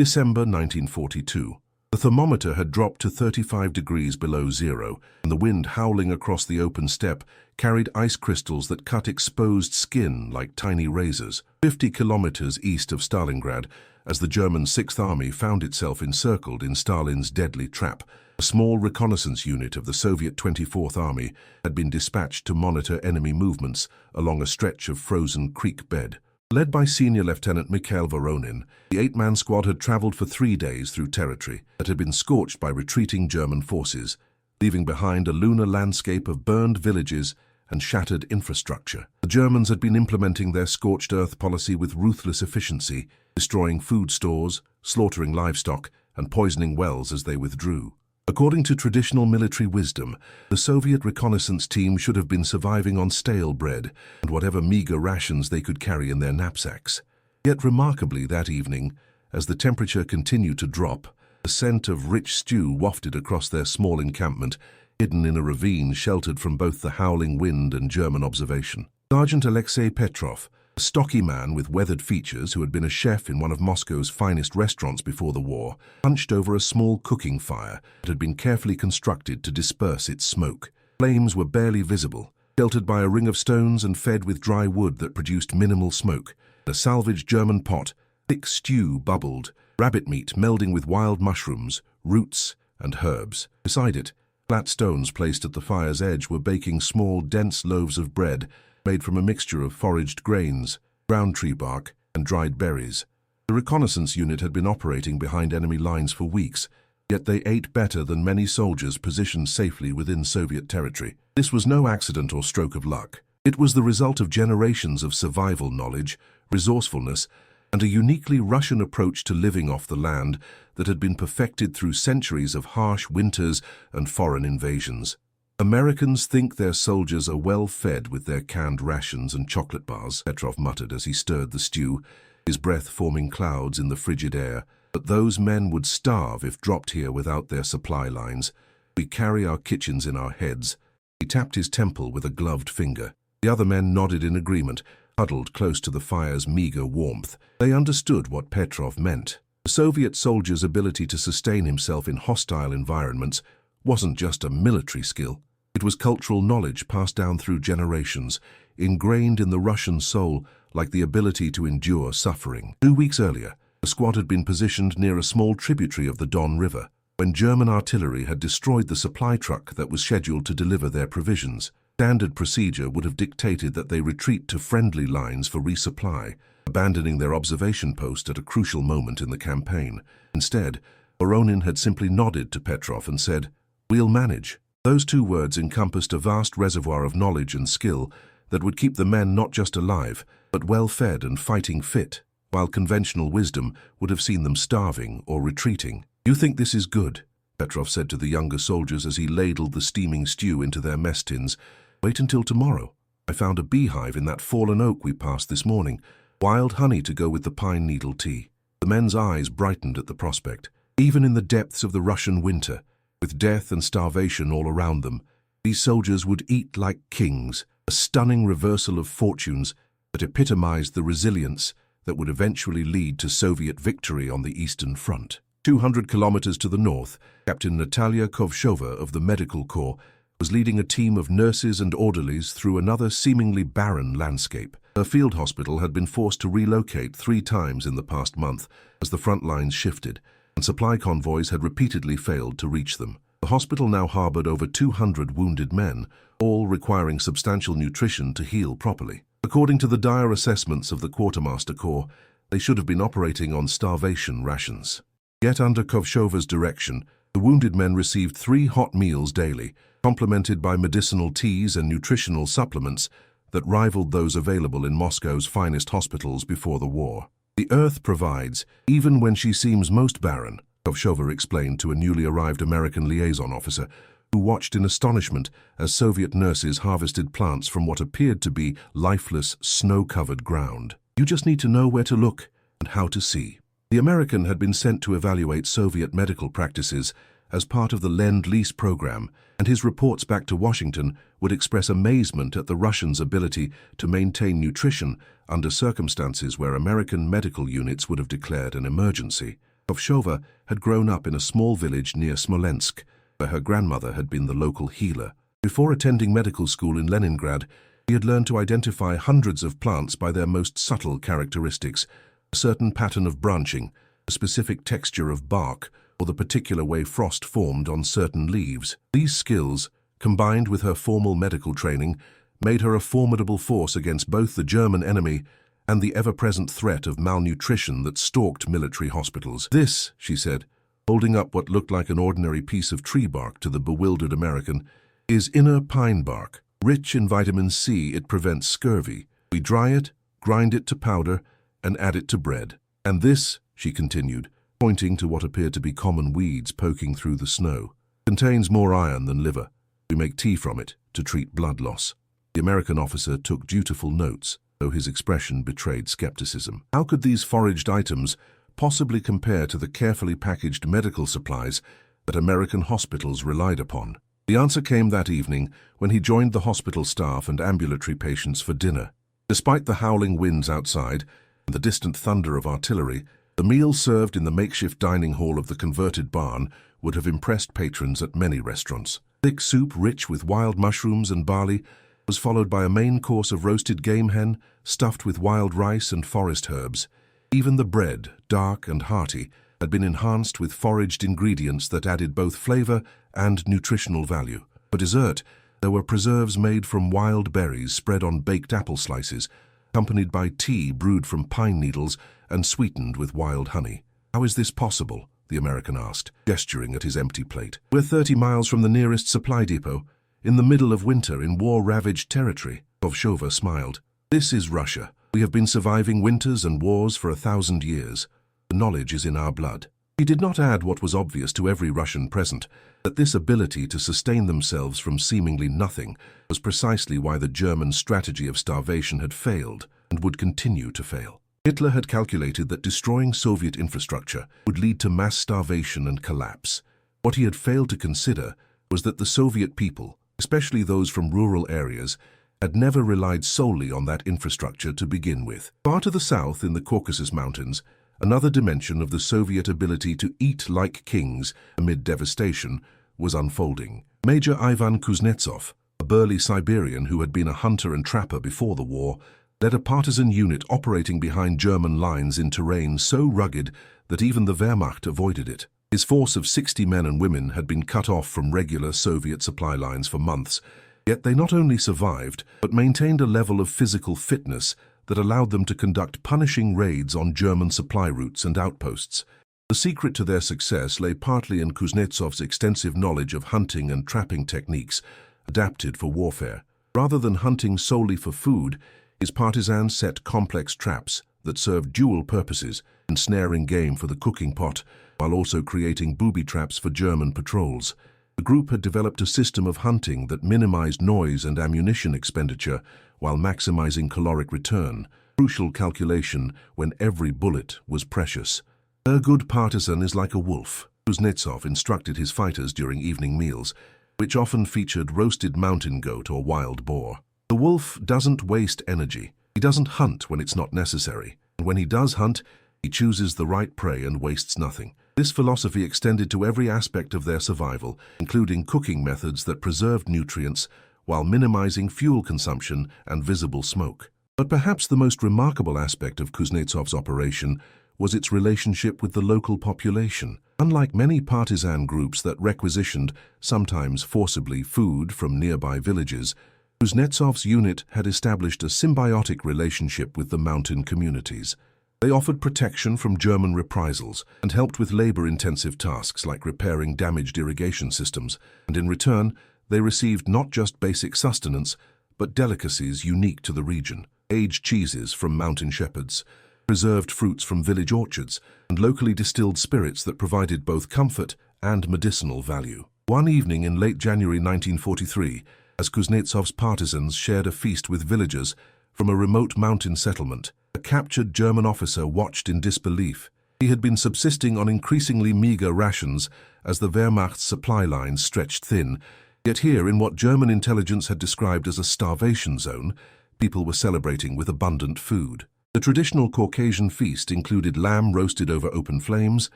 December 1942. The thermometer had dropped to 35 degrees below zero, and the wind howling across the open steppe carried ice crystals that cut exposed skin like tiny razors. 50 kilometers east of Stalingrad, as the German Sixth Army found itself encircled in Stalin's deadly trap, a small reconnaissance unit of the Soviet 24th Army had been dispatched to monitor enemy movements along a stretch of frozen creek bed. Led by Senior Lieutenant Mikhail Voronin, the 8-man squad had traveled for 3 days through territory that had been scorched by retreating German forces, leaving behind a lunar landscape of burned villages and shattered infrastructure. The Germans had been implementing their scorched earth policy with ruthless efficiency, destroying food stores, slaughtering livestock, and poisoning wells as they withdrew. According to traditional military wisdom, the Soviet reconnaissance team should have been surviving on stale bread and whatever meager rations they could carry in their knapsacks. Yet remarkably that evening, as the temperature continued to drop, the scent of rich stew wafted across their small encampment, hidden in a ravine sheltered from both the howling wind and German observation. Sergeant Alexei Petrov, a stocky man with weathered features who had been a chef in one of Moscow's finest restaurants before the war, hunched over a small cooking fire that had been carefully constructed to disperse its smoke. Flames were barely visible, sheltered by a ring of stones and fed with dry wood that produced minimal smoke. In a salvaged German pot, thick stew bubbled, rabbit meat melding with wild mushrooms, roots, and herbs. Beside it, flat stones placed at the fire's edge were baking small, dense loaves of bread made from a mixture of foraged grains, ground tree bark, and dried berries. The reconnaissance unit had been operating behind enemy lines for weeks, yet they ate better than many soldiers positioned safely within Soviet territory. This was no accident or stroke of luck. It was the result of generations of survival knowledge, resourcefulness, and a uniquely Russian approach to living off the land that had been perfected through centuries of harsh winters and foreign invasions. Americans think their soldiers are well fed with their canned rations and chocolate bars, Petrov muttered as he stirred the stew, his breath forming clouds in the frigid air. But those men would starve if dropped here without their supply lines. We carry our kitchens in our heads. He tapped his temple with a gloved finger. The other men nodded in agreement, huddled close to the fire's meager warmth. They understood what Petrov meant. The Soviet soldier's ability to sustain himself in hostile environments wasn't just a military skill. It was cultural knowledge passed down through generations, ingrained in the Russian soul like the ability to endure suffering. 2 weeks earlier, the squad had been positioned near a small tributary of the Don River, when German artillery had destroyed the supply truck that was scheduled to deliver their provisions. Standard procedure would have dictated that they retreat to friendly lines for resupply, abandoning their observation post at a crucial moment in the campaign. Instead, Voronin had simply nodded to Petrov and said, "We'll manage." Those 2 words encompassed a vast reservoir of knowledge and skill that would keep the men not just alive, but well-fed and fighting fit, while conventional wisdom would have seen them starving or retreating. "You think this is good?" Petrov said to the younger soldiers as he ladled the steaming stew into their mess tins. "Wait until tomorrow. I found a beehive in that fallen oak we passed this morning. Wild honey to go with the pine needle tea." The men's eyes brightened at the prospect. Even in the depths of the Russian winter, with death and starvation all around them, these soldiers would eat like kings, a stunning reversal of fortunes that epitomized the resilience that would eventually lead to Soviet victory on the Eastern Front. 200 kilometers to the north, Captain Natalia Kovshova of the Medical Corps was leading a team of nurses and orderlies through another seemingly barren landscape. Her field hospital had been forced to relocate 3 times in the past month as the front lines shifted, and supply convoys had repeatedly failed to reach them. The hospital now harbored over 200 wounded men, all requiring substantial nutrition to heal properly. According to the dire assessments of the Quartermaster Corps, they should have been operating on starvation rations. Yet under Kovshova's direction, the wounded men received 3 hot meals daily, complemented by medicinal teas and nutritional supplements that rivaled those available in Moscow's finest hospitals before the war. "The earth provides, even when she seems most barren," Kovshova explained to a newly arrived American liaison officer who watched in astonishment as Soviet nurses harvested plants from what appeared to be lifeless, snow-covered ground. "You just need to know where to look and how to see." The American had been sent to evaluate Soviet medical practices as part of the Lend-Lease program, and his reports back to Washington would express amazement at the Russians' ability to maintain nutrition under circumstances where American medical units would have declared an emergency. Katyusha had grown up in a small village near Smolensk, where her grandmother had been the local healer. Before attending medical school in Leningrad, she had learned to identify hundreds of plants by their most subtle characteristics, a certain pattern of branching, a specific texture of bark, or the particular way frost formed on certain leaves. These skills, combined with her formal medical training, made her a formidable force against both the German enemy and the ever-present threat of malnutrition that stalked military hospitals. "This," she said, holding up what looked like an ordinary piece of tree bark to the bewildered American, "is inner pine bark. Rich in vitamin C, it prevents scurvy. We dry it, grind it to powder, and add it to bread. And this," she continued, pointing to what appeared to be common weeds poking through the snow, "contains more iron than liver. We make tea from it to treat blood loss." The American officer took dutiful notes, though his expression betrayed skepticism. How could these foraged items possibly compare to the carefully packaged medical supplies that American hospitals relied upon? The answer came that evening when he joined the hospital staff and ambulatory patients for dinner. Despite the howling winds outside and the distant thunder of artillery, the meal served in the makeshift dining hall of the converted barn would have impressed patrons at many restaurants. Thick soup rich with wild mushrooms and barley was followed by a main course of roasted game hen stuffed with wild rice and forest herbs. Even the bread, dark and hearty, had been enhanced with foraged ingredients that added both flavor and nutritional value. For dessert, there were preserves made from wild berries spread on baked apple slices, accompanied by tea brewed from pine needles and sweetened with wild honey. "How is this possible?" the American asked, gesturing at his empty plate. "We're 30 miles from the nearest supply depot, in the middle of winter in war-ravaged territory." Katyusha smiled. "This is Russia. We have been surviving winters and wars for 1,000 years. The knowledge is in our blood." He did not add what was obvious to every Russian present, that this ability to sustain themselves from seemingly nothing was precisely why the German strategy of starvation had failed and would continue to fail. Hitler had calculated that destroying Soviet infrastructure would lead to mass starvation and collapse. What he had failed to consider was that the Soviet people, especially those from rural areas, had never relied solely on that infrastructure to begin with. Far to the south in the Caucasus Mountains, another dimension of the Soviet ability to eat like kings amid devastation was unfolding. Major Ivan Kuznetsov, a burly Siberian who had been a hunter and trapper before the war, led a partisan unit operating behind German lines in terrain so rugged that even the Wehrmacht avoided it. His force of 60 men and women had been cut off from regular Soviet supply lines for months, yet they not only survived, but maintained a level of physical fitness that allowed them to conduct punishing raids on German supply routes and outposts. The secret to their success lay partly in Kuznetsov's extensive knowledge of hunting and trapping techniques adapted for warfare. Rather than hunting solely for food, his partisans set complex traps that served dual purposes, ensnaring game for the cooking pot, while also creating booby traps for German patrols. The group had developed a system of hunting that minimized noise and ammunition expenditure while maximizing caloric return, crucial calculation when every bullet was precious. "A good partisan is like a wolf," Kuznetsov instructed his fighters during evening meals, which often featured roasted mountain goat or wild boar. "The wolf doesn't waste energy. He doesn't hunt when it's not necessary. And when he does hunt, he chooses the right prey and wastes nothing." This philosophy extended to every aspect of their survival, including cooking methods that preserved nutrients while minimizing fuel consumption and visible smoke. But perhaps the most remarkable aspect of Kuznetsov's operation was its relationship with the local population. Unlike many partisan groups that requisitioned, sometimes forcibly, food from nearby villages, Kuznetsov's unit had established a symbiotic relationship with the mountain communities. They offered protection from German reprisals and helped with labor-intensive tasks like repairing damaged irrigation systems, and in return, they received not just basic sustenance, but delicacies unique to the region: aged cheeses from mountain shepherds, preserved fruits from village orchards, and locally distilled spirits that provided both comfort and medicinal value. One evening in late January 1943, as Kuznetsov's partisans shared a feast with villagers from a remote mountain settlement, a captured German officer watched in disbelief. He had been subsisting on increasingly meager rations as the Wehrmacht's supply lines stretched thin, yet here, in what German intelligence had described as a starvation zone, people were celebrating with abundant food. The traditional Caucasian feast included lamb roasted over open flames,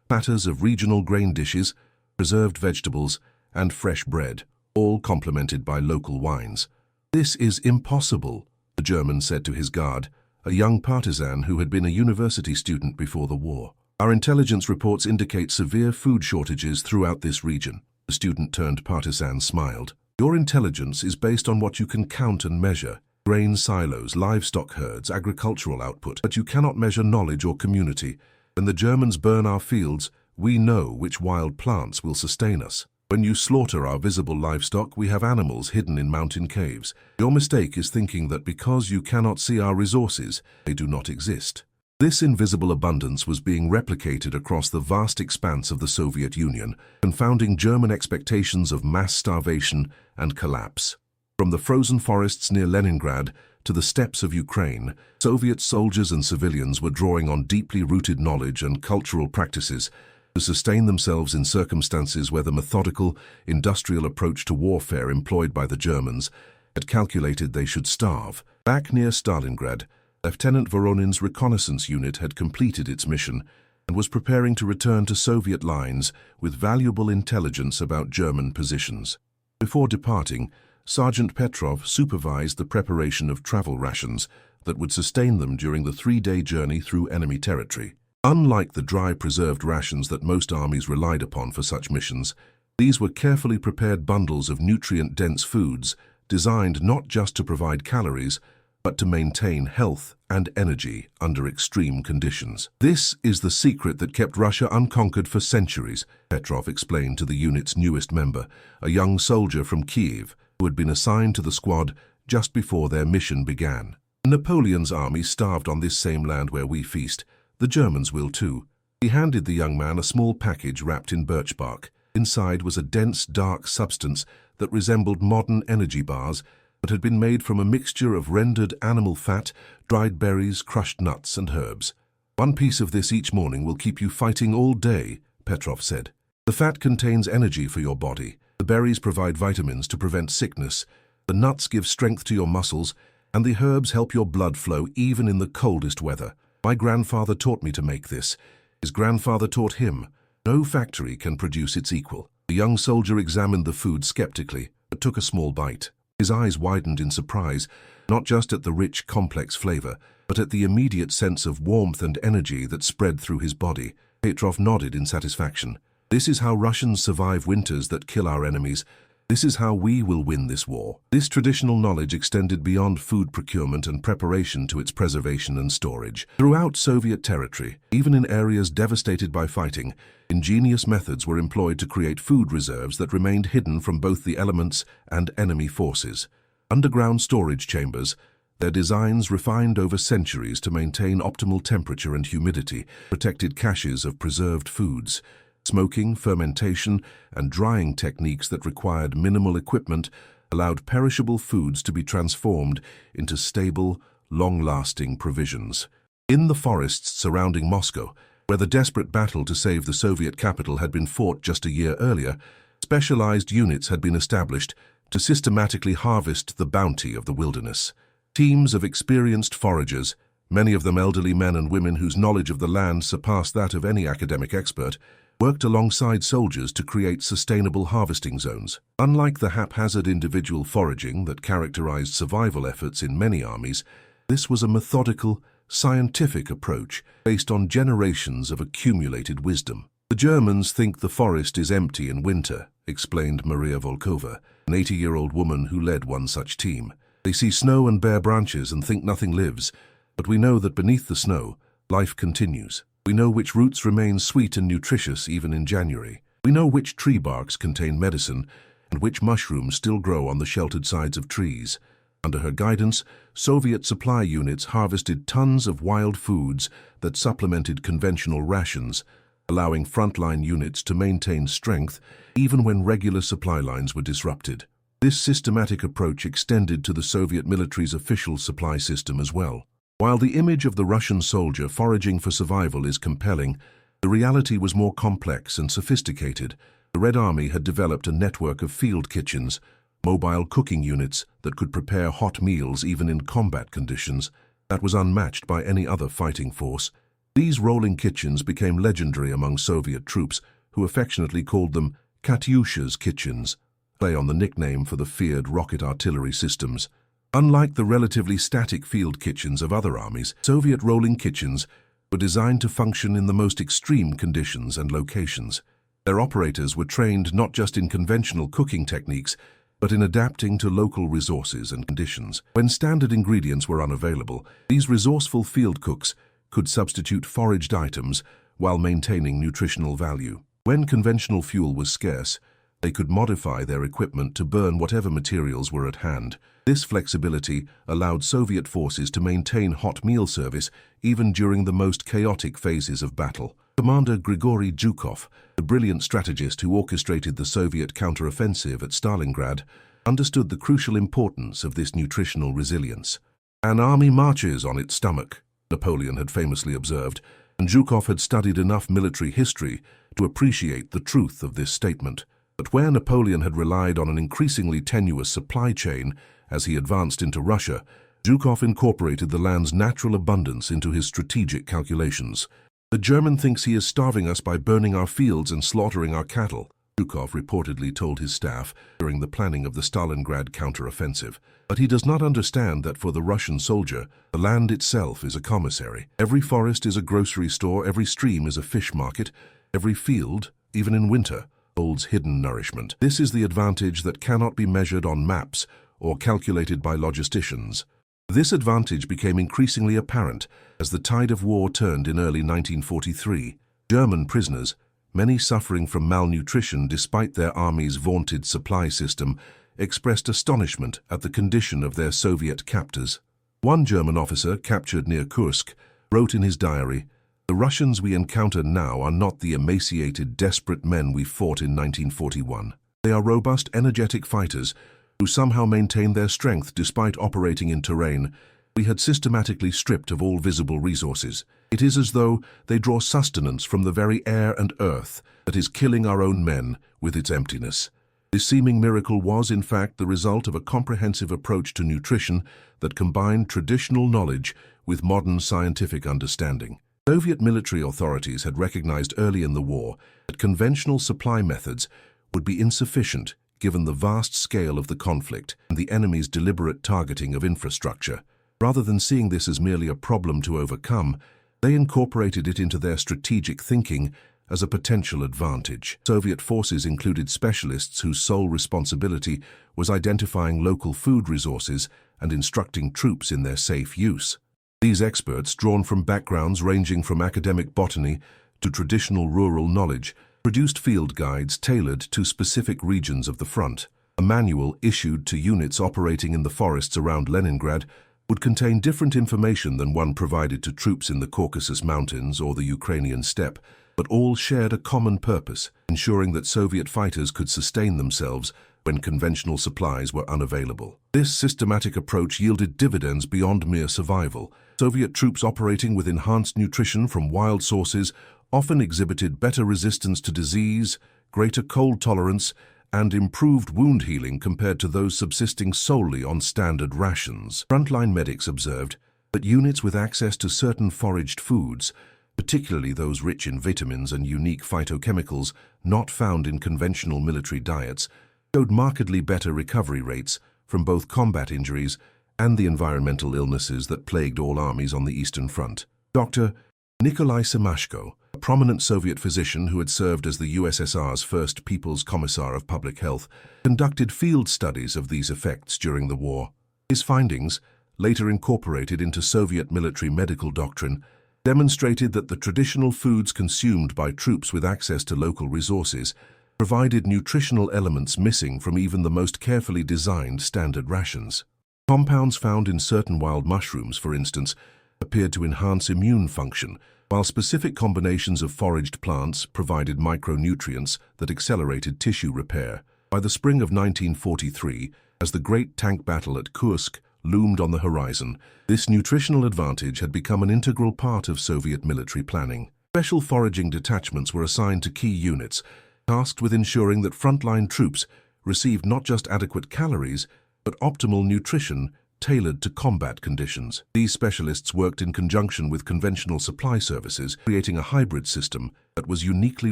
platters of regional grain dishes, preserved vegetables, and fresh bread, all complemented by local wines. "This is impossible," the German said to his guard, a young partisan who had been a university student before the war. "Our intelligence reports indicate severe food shortages throughout this region." The student-turned-partisan smiled. "Your intelligence is based on what you can count and measure: grain silos, livestock herds, agricultural output. But you cannot measure knowledge or community. When the Germans burn our fields, we know which wild plants will sustain us. When you slaughter our visible livestock, we have animals hidden in mountain caves. Your mistake is thinking that because you cannot see our resources, they do not exist." This invisible abundance was being replicated across the vast expanse of the Soviet Union, confounding German expectations of mass starvation and collapse. From the frozen forests near Leningrad to the steppes of Ukraine, Soviet soldiers and civilians were drawing on deeply rooted knowledge and cultural practices to sustain themselves in circumstances where the methodical, industrial approach to warfare employed by the Germans had calculated they should starve. Back near Stalingrad, Lieutenant Voronin's reconnaissance unit had completed its mission and was preparing to return to Soviet lines with valuable intelligence about German positions. Before departing, Sergeant Petrov supervised the preparation of travel rations that would sustain them during the 3-day journey through enemy territory. Unlike the dry preserved rations that most armies relied upon for such missions, these were carefully prepared bundles of nutrient-dense foods designed not just to provide calories, but to maintain health and energy under extreme conditions. "This is the secret that kept Russia unconquered for centuries," Petrov explained to the unit's newest member, a young soldier from Kiev who had been assigned to the squad just before their mission began. "Napoleon's army starved on this same land where we feast. The Germans will too." He handed the young man a small package wrapped in birch bark. Inside was a dense, dark substance that resembled modern energy bars, but had been made from a mixture of rendered animal fat, dried berries, crushed nuts, and herbs. "One piece of this each morning will keep you fighting all day," Petrov said. "The fat contains energy for your body. The berries provide vitamins to prevent sickness. The nuts give strength to your muscles, and the herbs help your blood flow even in the coldest weather. My grandfather taught me to make this. His grandfather taught him. No factory can produce its equal." The young soldier examined the food skeptically, but took a small bite. His eyes widened in surprise, not just at the rich, complex flavor, but at the immediate sense of warmth and energy that spread through his body. Petrov nodded in satisfaction. "This is how Russians survive winters that kill our enemies. This is how we will win this war." This traditional knowledge extended beyond food procurement and preparation to its preservation and storage. Throughout Soviet territory, even in areas devastated by fighting, ingenious methods were employed to create food reserves that remained hidden from both the elements and enemy forces. Underground storage chambers, their designs refined over centuries to maintain optimal temperature and humidity, protected caches of preserved foods. Smoking, fermentation, and drying techniques that required minimal equipment allowed perishable foods to be transformed into stable, long-lasting provisions. In the forests surrounding Moscow, where the desperate battle to save the Soviet capital had been fought just a year earlier, specialized units had been established to systematically harvest the bounty of the wilderness. Teams of experienced foragers, many of them elderly men and women whose knowledge of the land surpassed that of any academic expert, worked alongside soldiers to create sustainable harvesting zones. Unlike the haphazard individual foraging that characterized survival efforts in many armies, this was a methodical, scientific approach based on generations of accumulated wisdom. "The Germans think the forest is empty in winter," explained Maria Volkova, an 80-year-old woman who led one such team. "They see snow and bare branches and think nothing lives, but we know that beneath the snow, life continues. We know which roots remain sweet and nutritious even in January. We know which tree barks contain medicine and which mushrooms still grow on the sheltered sides of trees." Under her guidance, Soviet supply units harvested tons of wild foods that supplemented conventional rations, allowing frontline units to maintain strength even when regular supply lines were disrupted. This systematic approach extended to the Soviet military's official supply system as well. While the image of the Russian soldier foraging for survival is compelling, the reality was more complex and sophisticated. The Red Army had developed a network of field kitchens, mobile cooking units that could prepare hot meals even in combat conditions, that was unmatched by any other fighting force. These rolling kitchens became legendary among Soviet troops, who affectionately called them Katyusha's kitchens, play on the nickname for the feared rocket artillery systems. Unlike the relatively static field kitchens of other armies, Soviet rolling kitchens were designed to function in the most extreme conditions and locations. Their operators were trained not just in conventional cooking techniques, but in adapting to local resources and conditions. When standard ingredients were unavailable, these resourceful field cooks could substitute foraged items while maintaining nutritional value. When conventional fuel was scarce, they could modify their equipment to burn whatever materials were at hand. This flexibility allowed Soviet forces to maintain hot meal service even during the most chaotic phases of battle. Commander Grigory Zhukov, the brilliant strategist who orchestrated the Soviet counteroffensive at Stalingrad, understood the crucial importance of this nutritional resilience. "An army marches on its stomach," Napoleon had famously observed, and Zhukov had studied enough military history to appreciate the truth of this statement. But where Napoleon had relied on an increasingly tenuous supply chain as he advanced into Russia, Zhukov incorporated the land's natural abundance into his strategic calculations. "The German thinks he is starving us by burning our fields and slaughtering our cattle," Zhukov reportedly told his staff during the planning of the Stalingrad counteroffensive. But he does not understand that for the Russian soldier, the land itself is a commissary. Every forest is a grocery store, every stream is a fish market, every field, even in winter, holds hidden nourishment. This is the advantage that cannot be measured on maps or calculated by logisticians. This advantage became increasingly apparent as the tide of war turned in early 1943. German prisoners, many suffering from malnutrition despite their army's vaunted supply system, expressed astonishment at the condition of their Soviet captors. One German officer, captured near Kursk, wrote in his diary, "The Russians we encounter now are not the emaciated, desperate men we fought in 1941. They are robust, energetic fighters who somehow maintain their strength despite operating in terrain we had systematically stripped of all visible resources. It is as though they draw sustenance from the very air and earth that is killing our own men with its emptiness." This seeming miracle was, in fact, the result of a comprehensive approach to nutrition that combined traditional knowledge with modern scientific understanding. Soviet military authorities had recognized early in the war that conventional supply methods would be insufficient given the vast scale of the conflict and the enemy's deliberate targeting of infrastructure. Rather than seeing this as merely a problem to overcome, they incorporated it into their strategic thinking as a potential advantage. Soviet forces included specialists whose sole responsibility was identifying local food resources and instructing troops in their safe use. These experts, drawn from backgrounds ranging from academic botany to traditional rural knowledge, produced field guides tailored to specific regions of the front. A manual issued to units operating in the forests around Leningrad would contain different information than one provided to troops in the Caucasus Mountains or the Ukrainian steppe, but all shared a common purpose, ensuring that Soviet fighters could sustain themselves when conventional supplies were unavailable. This systematic approach yielded dividends beyond mere survival. Soviet troops operating with enhanced nutrition from wild sources often exhibited better resistance to disease, greater cold tolerance, and improved wound healing compared to those subsisting solely on standard rations. Frontline medics observed that units with access to certain foraged foods, particularly those rich in vitamins and unique phytochemicals not found in conventional military diets, showed markedly better recovery rates from both combat injuries and the environmental illnesses that plagued all armies on the Eastern Front. Dr. Nikolai Semashko, a prominent Soviet physician who had served as the USSR's first People's Commissar of Public Health, conducted field studies of these effects during the war. His findings, later incorporated into Soviet military medical doctrine, demonstrated that the traditional foods consumed by troops with access to local resources provided nutritional elements missing from even the most carefully designed standard rations. Compounds found in certain wild mushrooms, for instance, appeared to enhance immune function, while specific combinations of foraged plants provided micronutrients that accelerated tissue repair. By the spring of 1943, as the great tank battle at Kursk loomed on the horizon, this nutritional advantage had become an integral part of Soviet military planning. Special foraging detachments were assigned to key units, tasked with ensuring that frontline troops received not just adequate calories, but optimal nutrition tailored to combat conditions. These specialists worked in conjunction with conventional supply services, creating a hybrid system that was uniquely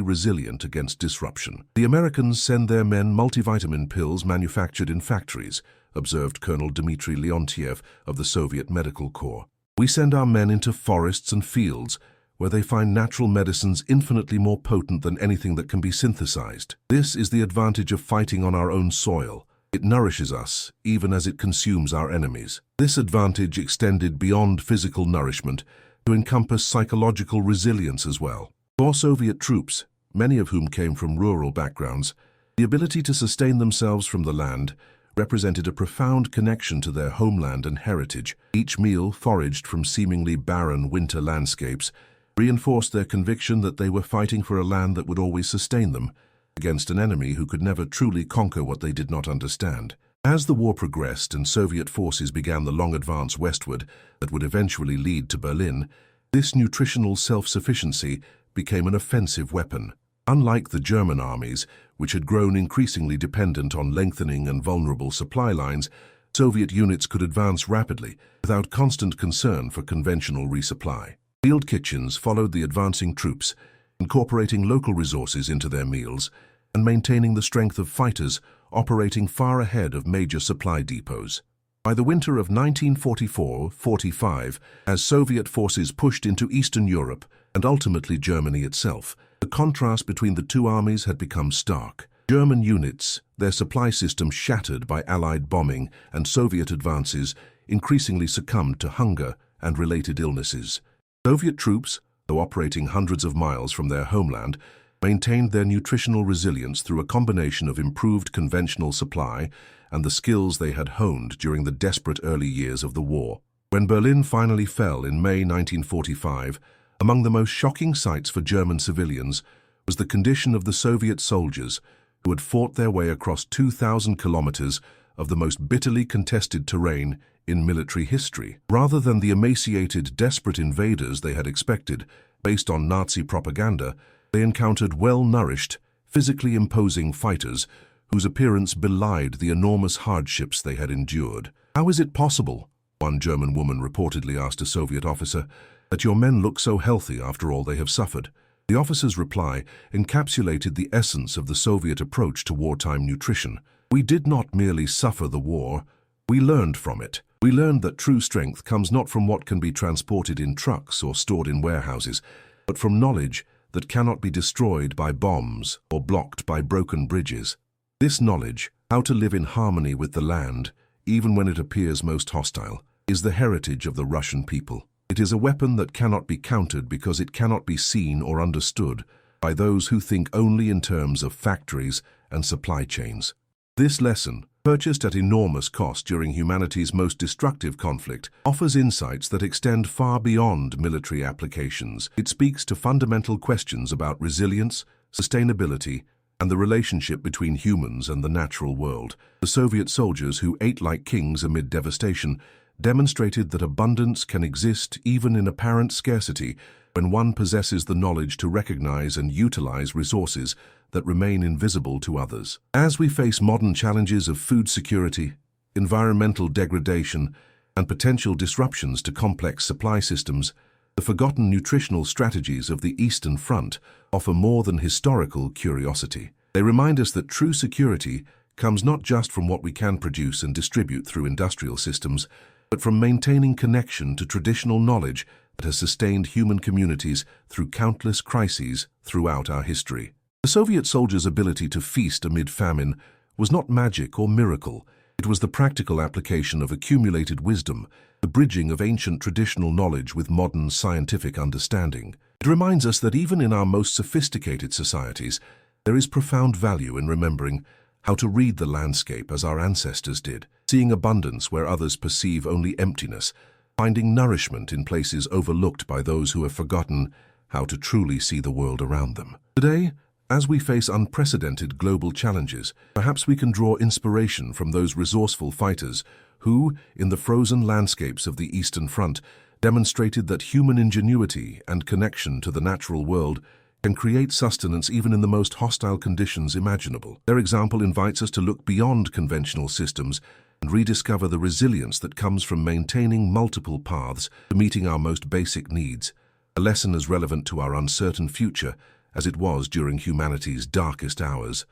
resilient against disruption. The Americans send their men multivitamin pills manufactured in factories, observed Colonel Dmitry Leontiev of the Soviet Medical Corps. We send our men into forests and fields, where they find natural medicines infinitely more potent than anything that can be synthesized. This is the advantage of fighting on our own soil. It nourishes us, even as it consumes our enemies. This advantage extended beyond physical nourishment to encompass psychological resilience as well. For Soviet troops, many of whom came from rural backgrounds, the ability to sustain themselves from the land represented a profound connection to their homeland and heritage. Each meal, foraged from seemingly barren winter landscapes, reinforced their conviction that they were fighting for a land that would always sustain them, against an enemy who could never truly conquer what they did not understand. As the war progressed and Soviet forces began the long advance westward that would eventually lead to Berlin, this nutritional self-sufficiency became an offensive weapon. Unlike the German armies, which had grown increasingly dependent on lengthening and vulnerable supply lines, Soviet units could advance rapidly without constant concern for conventional resupply. Field kitchens followed the advancing troops, incorporating local resources into their meals and maintaining the strength of fighters operating far ahead of major supply depots. By the winter of 1944-45, as Soviet forces pushed into Eastern Europe and ultimately Germany itself, the contrast between the two armies had become stark. German units, their supply system shattered by Allied bombing and Soviet advances, increasingly succumbed to hunger and related illnesses. Soviet troops, though operating hundreds of miles from their homeland, maintained their nutritional resilience through a combination of improved conventional supply and the skills they had honed during the desperate early years of the war. When Berlin finally fell in May 1945, among the most shocking sights for German civilians was the condition of the Soviet soldiers who had fought their way across 2,000 kilometers of the most bitterly contested terrain in military history. Rather than the emaciated, desperate invaders they had expected, based on Nazi propaganda, they encountered well-nourished, physically imposing fighters whose appearance belied the enormous hardships they had endured. "How is it possible," one German woman reportedly asked a Soviet officer, "that your men look so healthy after all they have suffered?" The officer's reply encapsulated the essence of the Soviet approach to wartime nutrition. "We did not merely suffer the war, we learned from it. We learned that true strength comes not from what can be transported in trucks or stored in warehouses, but from knowledge that cannot be destroyed by bombs or blocked by broken bridges. This knowledge, how to live in harmony with the land, even when it appears most hostile, is the heritage of the Russian people. It is a weapon that cannot be countered because it cannot be seen or understood by those who think only in terms of factories and supply chains." This lesson, purchased at enormous cost during humanity's most destructive conflict, offers insights that extend far beyond military applications. It speaks to fundamental questions about resilience, sustainability, and the relationship between humans and the natural world. The Soviet soldiers who ate like kings amid devastation demonstrated that abundance can exist even in apparent scarcity when one possesses the knowledge to recognize and utilize resources that remain invisible to others. As we face modern challenges of food security, environmental degradation, and potential disruptions to complex supply systems, the forgotten nutritional strategies of the Eastern Front offer more than historical curiosity. They remind us that true security comes not just from what we can produce and distribute through industrial systems, but from maintaining connection to traditional knowledge that has sustained human communities through countless crises throughout our history. The Soviet soldiers' ability to feast amid famine was not magic or miracle. It was the practical application of accumulated wisdom, the bridging of ancient traditional knowledge with modern scientific understanding. It reminds us that even in our most sophisticated societies, there is profound value in remembering how to read the landscape as our ancestors did, seeing abundance where others perceive only emptiness, finding nourishment in places overlooked by those who have forgotten how to truly see the world around them. Today, as we face unprecedented global challenges, perhaps we can draw inspiration from those resourceful fighters who, in the frozen landscapes of the Eastern Front, demonstrated that human ingenuity and connection to the natural world can create sustenance even in the most hostile conditions imaginable. Their example invites us to look beyond conventional systems and rediscover the resilience that comes from maintaining multiple paths to meeting our most basic needs, a lesson as relevant to our uncertain future as it was during humanity's darkest hours.